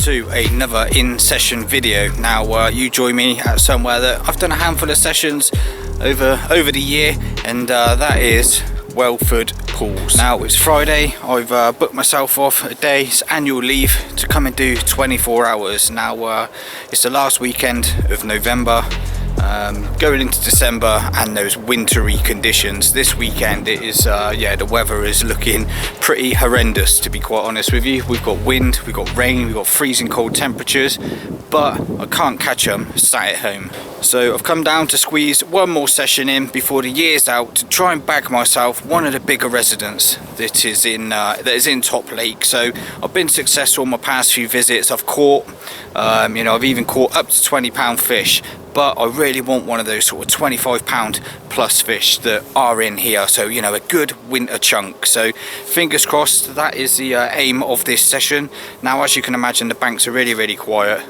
to another in-session video. Now you join me at somewhere that I've done a handful of sessions over the year, and that is Whelford pools. Now it's Friday. I've booked myself off a day's annual leave to come and do 24 hours. Now it's the last weekend of November, going into December, and those wintry conditions. This weekend it is yeah, the weather is looking pretty horrendous, to be quite honest with you. We've got wind, we've got rain, we've got freezing cold temperatures, but I can't catch them sat at home. So I've come down to squeeze one more session in before the year's out to try and bag myself one of the bigger residents that is in Top Lake. So I've been successful in my past few visits. I've caught, you know, I've even caught up to 20-pound fish, but I really want one of those sort of 25-pound plus fish that are in here. So, you know, a good winter chunk. So fingers crossed, that is the aim of this session. Now, as you can imagine, the banks are really quiet.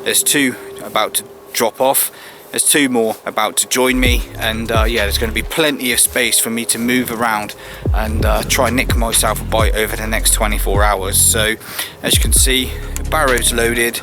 There's two about to drop off, there's two more about to join me, and yeah, there's going to be plenty of space for me to move around and try and nick myself a bite over the next 24 hours. So as you can see, the barrow's loaded,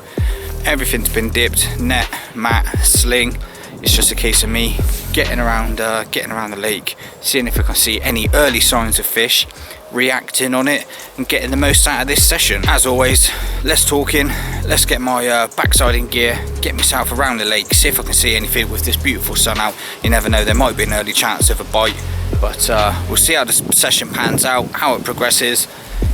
everything's been dipped, net, mat, sling. It's just a case of me getting around the lake, seeing if I can see any early signs of fish, reacting on it, and getting the most out of this session. As always, less talking, let's get my backside in gear, get myself around the lake, see if I can see anything with this beautiful sun out. You never know, there might be an early chance of a bite, but we'll see how the session pans out, how it progresses.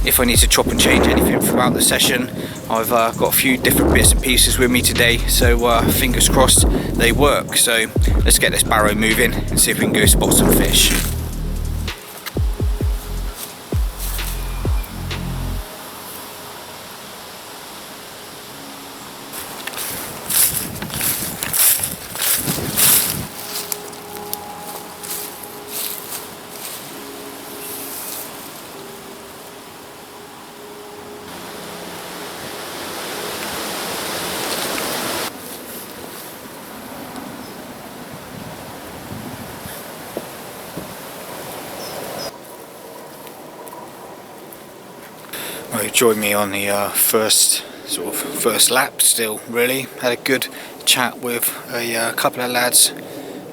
If I need to chop and change anything throughout the session, I've got a few different bits and pieces with me today, so fingers crossed they work. So let's get this barrow moving and see if we can go spot some fish. Joined me on the first lap. Still really had a good chat with a couple of lads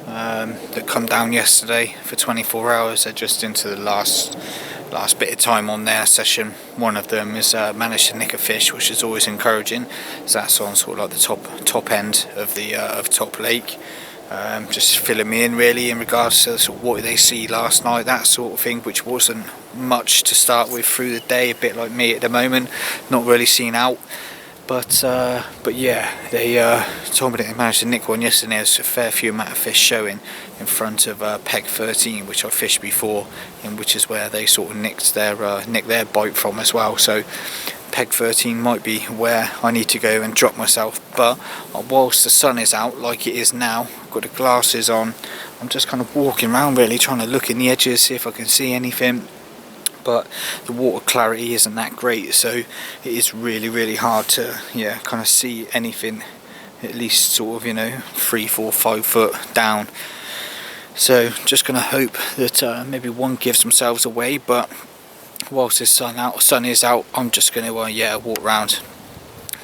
that come down yesterday for 24 hours. They're just into the last bit of time on their session. One of them has managed to nick a fish, which is always encouraging. So that's on sort of like the top end of the of Top Lake. Just filling me in really in regards to sort of what they see last night, that sort of thing, which wasn't much to start with through the day, a bit like me at the moment, not really seen out, but yeah, they told me that they managed to nick one yesterday. There's a fair few amount of fish showing in front of Peg 13, which I fished before, and which is where they sort of nicked their bite from as well. So Peg 13 might be where I need to go and drop myself, but whilst the sun is out like it is now, I've got the glasses on, I'm just kind of walking around really trying to look in the edges, see if I can see anything, but the water clarity isn't that great, so it is really hard to kind of see anything at least sort of, you know, 3, 4, 5 foot down. So just gonna hope that maybe one gives themselves away, but whilst the sun is out, I'm just going to walk around,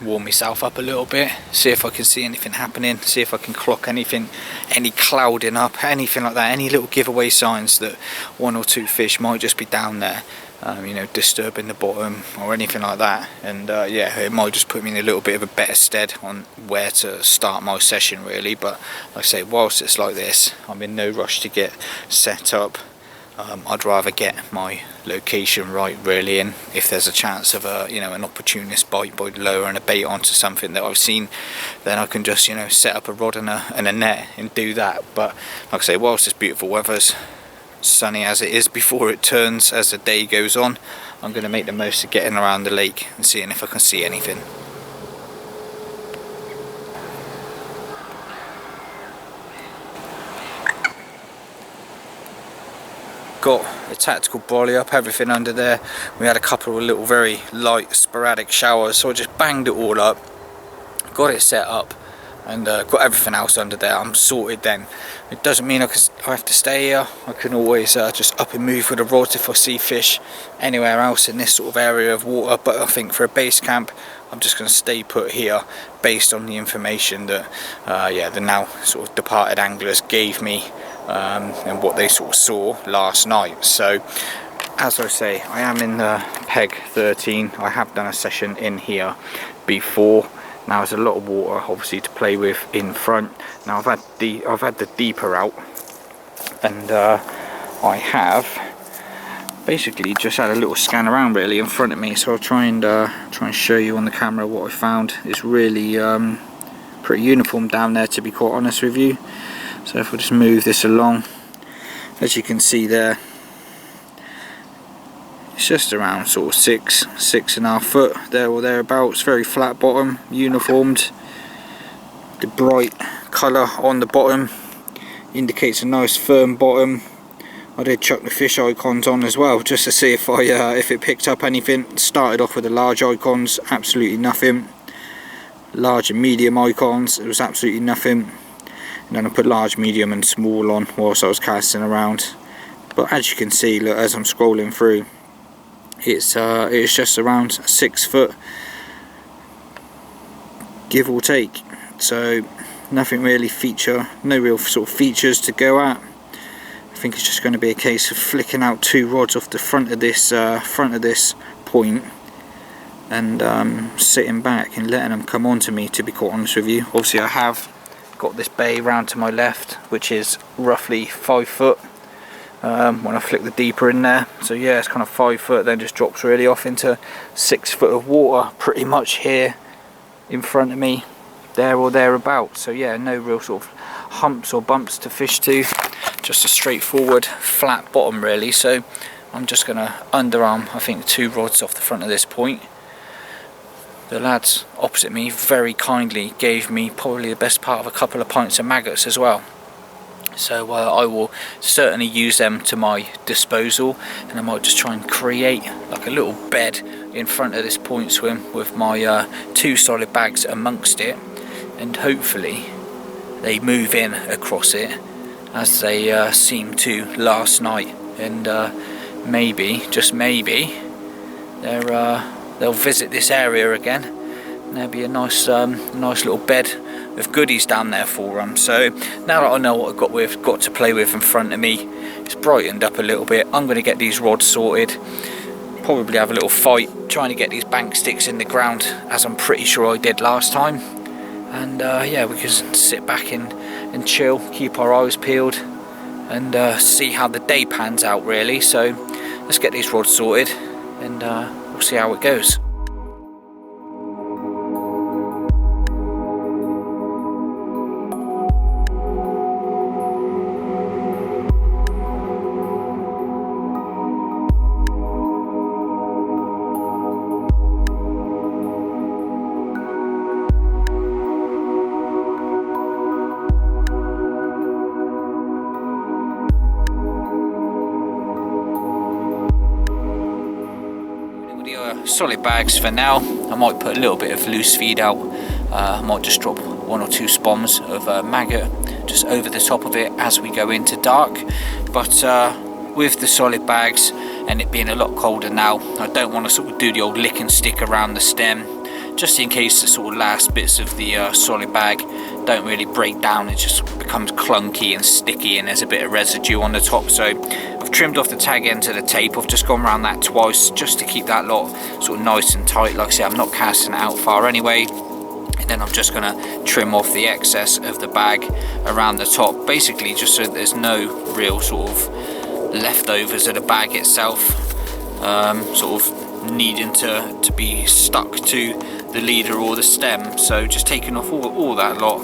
warm myself up a little bit, see if I can see anything happening, see if I can clock anything, any clouding up, anything like that, any little giveaway signs that one or two fish might just be down there, you know, disturbing the bottom or anything like that. And yeah, it might just put me in a little bit of a better stead on where to start my session really. But like I say, whilst it's like this, I'm in no rush to get set up. I'd rather get my location right really, and if there's a chance of an opportunist bite by lowering a bait onto something that I've seen, then I can just set up a rod and a net and do that. But like I say, whilst it's beautiful weather's sunny as it is before it turns as the day goes on, I'm going to make the most of getting around the lake and seeing if I can see anything. Got a tactical brolly up, everything under there. We had a couple of little very light sporadic showers, so I just banged it all up, got it set up, and got everything else under there. I'm sorted then. It doesn't mean I have to stay here. I can always just up and move with the rods if I see fish anywhere else in this sort of area of water, but I think for a base camp I'm just going to stay put here based on the information that the now sort of departed anglers gave me and what they sort of saw last night. So as I say, I am in the peg 13. I have done a session in here before. Now there's a lot of water obviously to play with in front. Now I've had the deeper out, and I have basically just had a little scan around really in front of me. So I'll try and show you on the camera what I found. It's really pretty uniform down there, to be quite honest with you. So if we just move this along, as you can see there, it's just around sort of 6.5 foot there or thereabouts. Very flat bottom, uniformed. The bright colour on the bottom indicates a nice firm bottom. I did chuck the fish icons on as well, just to see if it picked up anything. Started off with the large icons, absolutely nothing. Large and medium icons, it was absolutely nothing. And then I put large, medium and small on whilst I was casting around. But as you can see, look, as I'm scrolling through, it's just around 6 foot, give or take. So nothing really no real sort of features to go at. I think it's just going to be a case of flicking out 2 rods off the front of this point and sitting back and letting them come on to me, to be quite honest with you. Obviously I have got this bay round to my left, which is roughly 5 foot. When I flick the deeper in there, so yeah, it's kind of 5 foot, then just drops really off into 6 foot of water pretty much here in front of me, there or thereabouts. So yeah, no real sort of humps or bumps to fish to, just a straightforward flat bottom really. So I'm just going to underarm, I think, 2 rods off the front of this point. The lads opposite me very kindly gave me probably the best part of a couple of pints of maggots as well. So I will certainly use them to my disposal, and I might just try and create like a little bed in front of this point swim with my 2 solid bags amongst it, and hopefully they move in across it as they seemed to last night, and maybe, just maybe, they'll visit this area again, and there'll be a nice little bed of goodies down there for them. So now that I know what I've got to play with in front of me, it's brightened up a little bit. I'm going to get these rods sorted, probably have a little fight trying to get these bank sticks in the ground, as I'm pretty sure I did last time, and yeah, we can sit back and chill, keep our eyes peeled, and see how the day pans out really. So let's get these rods sorted, and we'll see how it goes. Solid bags for now. I might put a little bit of loose feed out. I might just drop 1 or 2 spoms of maggot just over the top of it as we go into dark. But with the solid bags and it being a lot colder now, I don't want to sort of do the old lick and stick around the stem, just in case the sort of last bits of the solid bag don't really break down. It just becomes clunky and sticky and there's a bit of residue on the top. So I've trimmed off the tag end to the tape. I've just gone around that twice just to keep that lot sort of nice and tight. Like I said, I'm not casting it out far anyway, and then I'm just going to trim off the excess of the bag around the top, basically just so that there's no real sort of leftovers of the bag itself sort of needing to be stuck to the leader or the stem. So just taking off all that lot,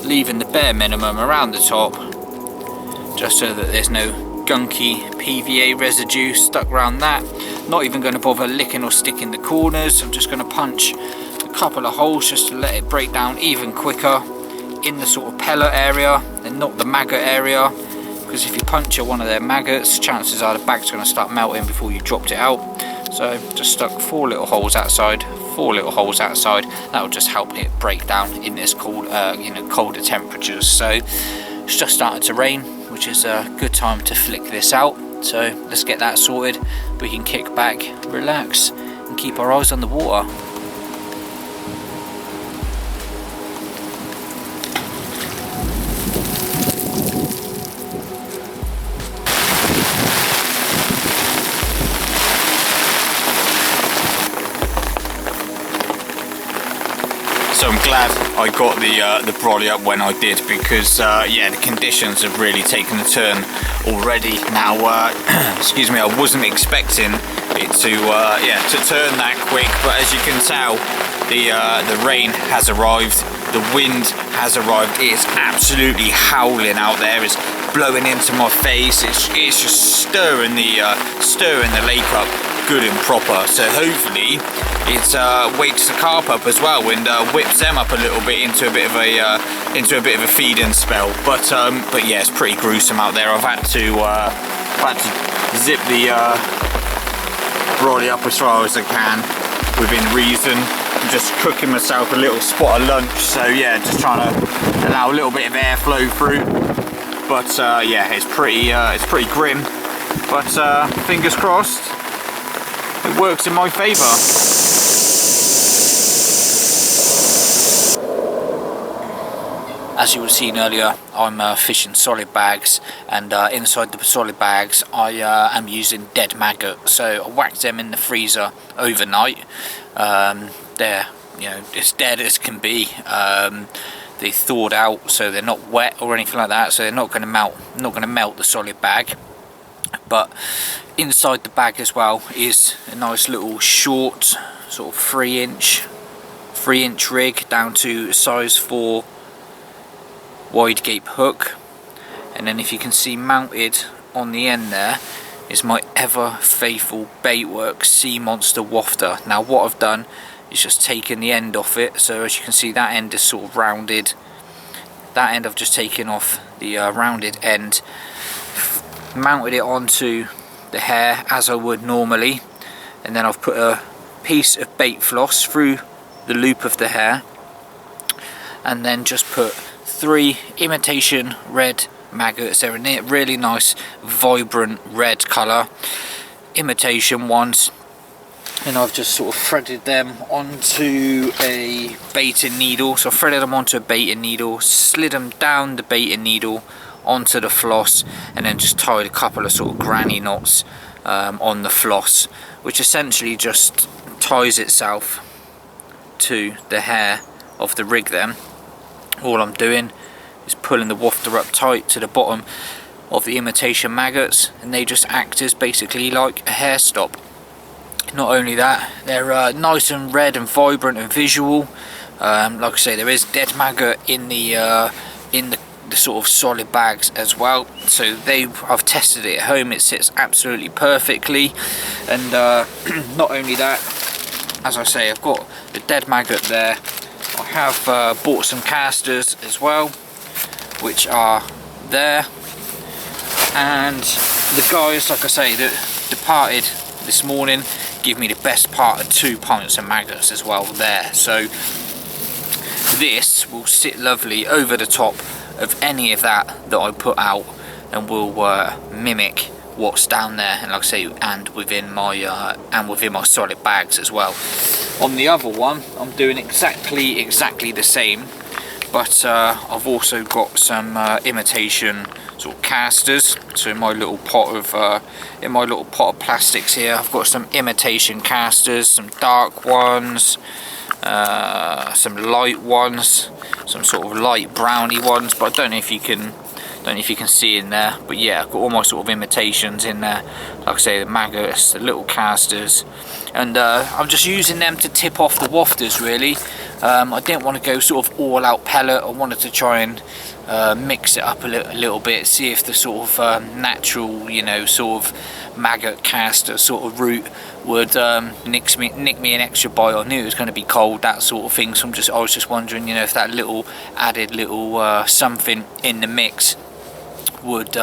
leaving the bare minimum around the top, just so that there's no gunky PVA residue stuck around that. Not even going to bother licking or sticking the corners. I'm just going to punch a couple of holes just to let it break down even quicker in the sort of pellet area and not the maggot area, because if you puncture one of their maggots, chances are the bag's going to start melting before you dropped it out. So just stuck 4 little holes outside, 4 little holes outside. That will just help it break down in this cold, colder temperatures. So it's just started to rain, which is a good time to flick this out. So let's get that sorted. We can kick back, relax, and keep our eyes on the water. glad I got the brolly up when I did, because yeah, the conditions have really taken a turn already. Now, excuse me, I wasn't expecting it to yeah, to turn that quick, but as you can tell, the rain has arrived, the wind has arrived. It is absolutely howling out there. It's blowing into my face. It's just stirring the lake up good and proper. So hopefully it wakes the carp up as well and whips them up a little bit into a bit of a feeding spell. But yeah, it's pretty gruesome out there. I've had to zip the brolly up as far as I can within reason. I'm just cooking myself a little spot of lunch, so yeah, just trying to allow a little bit of airflow through. But yeah, it's pretty grim, but fingers crossed it works in my favour. As you would have seen earlier, I'm fishing solid bags, and inside the solid bags I am using dead maggot. So I whacked them in the freezer overnight. They're, you know, as dead as can be. They thawed out, so they're not wet or anything like that, so they're not going to melt the solid bag. But inside the bag as well is a nice little short, sort of 3-inch rig down to size 4 wide gape hook, and then if you can see mounted on the end there is my ever faithful Baitworks Sea Monster wafter. Now what I've done is just taken the end off it, so as you can see that end is sort of rounded. That end I've just taken off the rounded end, mounted it onto the hair as I would normally, and then I've put a piece of bait floss through the loop of the hair, and then just put 3 imitation red maggots. They're a really nice vibrant red colour, imitation ones, and I've just sort of threaded them onto a baiting needle. So I threaded them onto a baiting needle, slid them down the baiting needle onto the floss, and then just tied a couple of sort of granny knots on the floss, which essentially just ties itself to the hair of the rig. Then all I'm doing is pulling the wafter up tight to the bottom of the imitation maggots, and they just act as basically like a hair stop. Not only that, they're nice and red and vibrant and visual. Like I say, there is dead maggot in the sort of solid bags as well, so I've tested it at home. It sits absolutely perfectly, and not only that, as I say, I've got the dead maggot there. I have bought some casters as well, which are there, and the guys, like I say, that departed this morning give me the best part of 2 pints of maggots as well there. So this will sit lovely over the top of any of that I put out, and will mimic what's down there, and like I say, and within my solid bags as well. On the other one I'm doing exactly the same, but I've also got some imitation sort of casters. So in my little pot of plastics here, I've got some imitation casters, some dark ones, some light ones, some sort of light browny ones, but I don't know if you can see in there. But yeah, I've got all my sort of imitations in there, like I say, the maggots, the little casters, and I'm just using them to tip off the wafters really. I didn't want to go sort of all out pellet. I wanted to try and mix it up a little bit, see if the sort of natural, you know, sort of maggot caster sort of route would nick me an extra bite. I knew it was going to be cold, that sort of thing, so I was just wondering, you know, if that little added little something in the mix would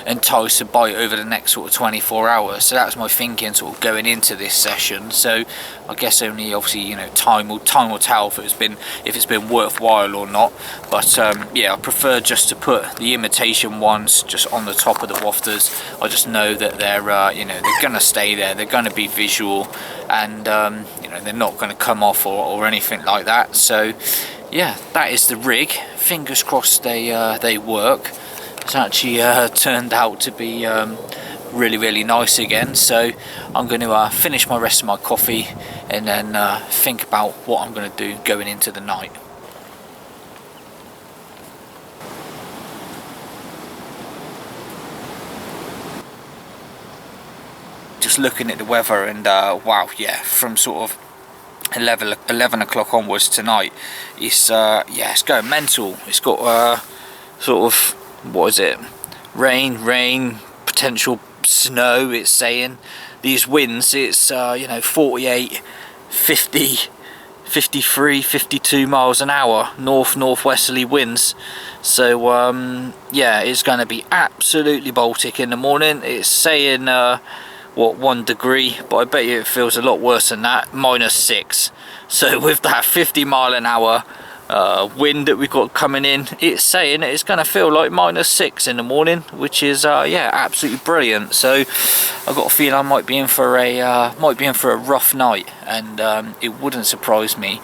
entice a bite over the next sort of 24 hours. So that was my thinking sort of going into this session. So I guess only obviously, you know, time will tell if it's been worthwhile or not. But yeah, I prefer just to put the imitation ones just on the top of the wafters. I just know that they're you know, they're gonna stay there, they're gonna be visual, and you know, they're not gonna come off or anything like that. So yeah, that is the rig. Fingers crossed they work. It's actually turned out to be really nice again. So I'm going to finish my rest of my coffee, and then think about what I'm going to do going into the night. just looking at the weather, and wow, yeah, from sort of 11 o'clock onwards tonight, it's yeah, it's going mental. It's got sort of, what is it, rain, potential snow. It's saying these winds, it's you know, 48, 50, 53, 52 miles an hour, northwesterly winds. So yeah, it's going to be absolutely Baltic in the morning. It's saying what, 1 degree, but I bet you it feels a lot worse than that, -6. So with that 50 mile an hour wind that we've got coming in, it's saying it's going to feel like -6 in the morning, which is yeah, absolutely brilliant. So I've got a feeling I might be in for a rough night, and it wouldn't surprise me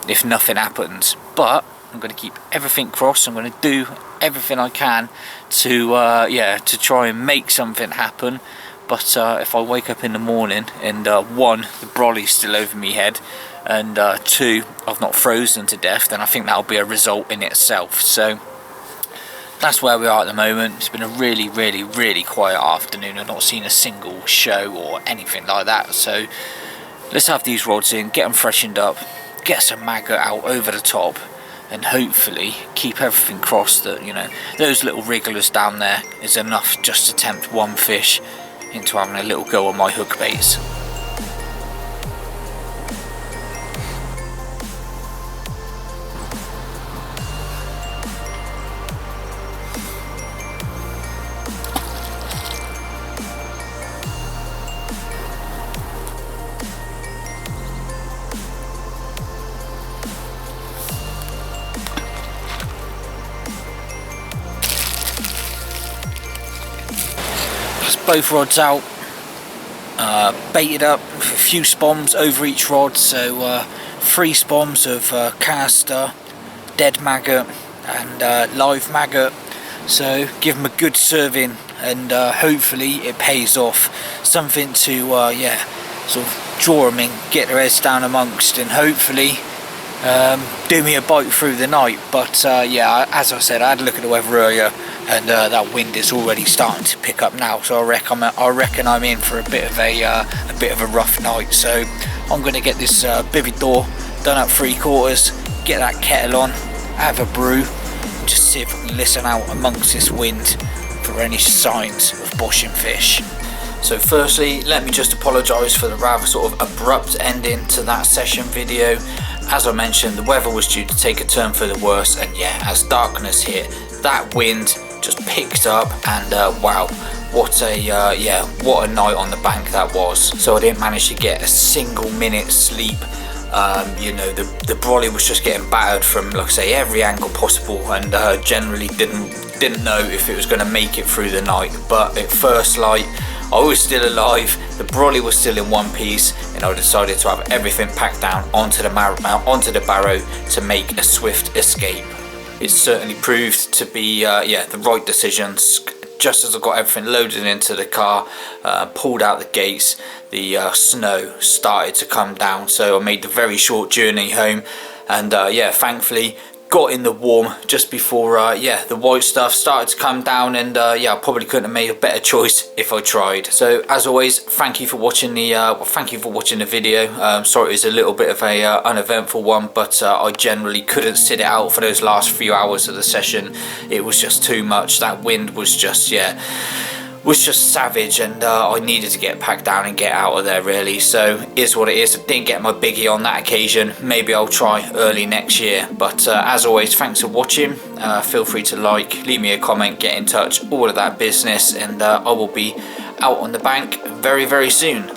if nothing happens. But I'm going to keep everything crossed. I'm going to do everything I can to yeah, to try and make something happen. But if I wake up in the morning and 1, the brolly's still over me head, and 2, I've not frozen to death, then I think that'll be a result in itself. So that's where we are at the moment. It's been a really quiet afternoon. I've not seen a single show or anything like that. So let's have these rods in, get them freshened up, get some maggot out over the top, and hopefully keep everything crossed that, you know, those little wrigglers down there is enough just to tempt one fish into having a little go on my hook baits. Both rods out, baited up with a few spoms over each rod, so 3 spoms of caster, dead maggot and live maggot. So give them a good serving, and hopefully it pays off. Something to yeah, sort of draw them in, get their heads down amongst, and hopefully do me a bite through the night. But yeah, as I said, I had a look at the weather earlier, and that wind is already starting to pick up now. So I reckon I'm in for a bit of a rough night. So I'm going to get this bivvy door done up 3/4, get that kettle on, have a brew, and just see if I can listen out amongst this wind for any signs of bushing fish. So firstly, let me just apologise for the rather sort of abrupt ending to that session video. As I mentioned, the weather was due to take a turn for the worse, and yeah, as darkness hit, that wind just picked up, and wow, what a yeah, what a night on the bank that was. So I didn't manage to get a single minute's sleep. You know, the brolly was just getting battered from, like I say, every angle possible, and generally didn't know if it was going to make it through the night. But at first light, I was still alive, the brolly was still in one piece, and I decided to have everything packed down onto the barrow to make a swift escape. It certainly proved to be yeah, the right decisions. Just as I got everything loaded into the car, pulled out the gates, the snow started to come down, so I made the very short journey home, and yeah, thankfully got in the warm just before yeah, the white stuff started to come down, and yeah, I probably couldn't have made a better choice if I tried. So as always, thank you for watching the video. Sorry it was a little bit of a uneventful one, but I generally couldn't sit it out for those last few hours of the session. It was just too much. That wind was just, yeah, was just savage, and I needed to get packed down and get out of there really. So it is what it is. I didn't get my biggie on that occasion. Maybe I'll try early next year. But as always, thanks for watching. Feel free to like, leave me a comment, get in touch, all of that business, and I will be out on the bank very soon.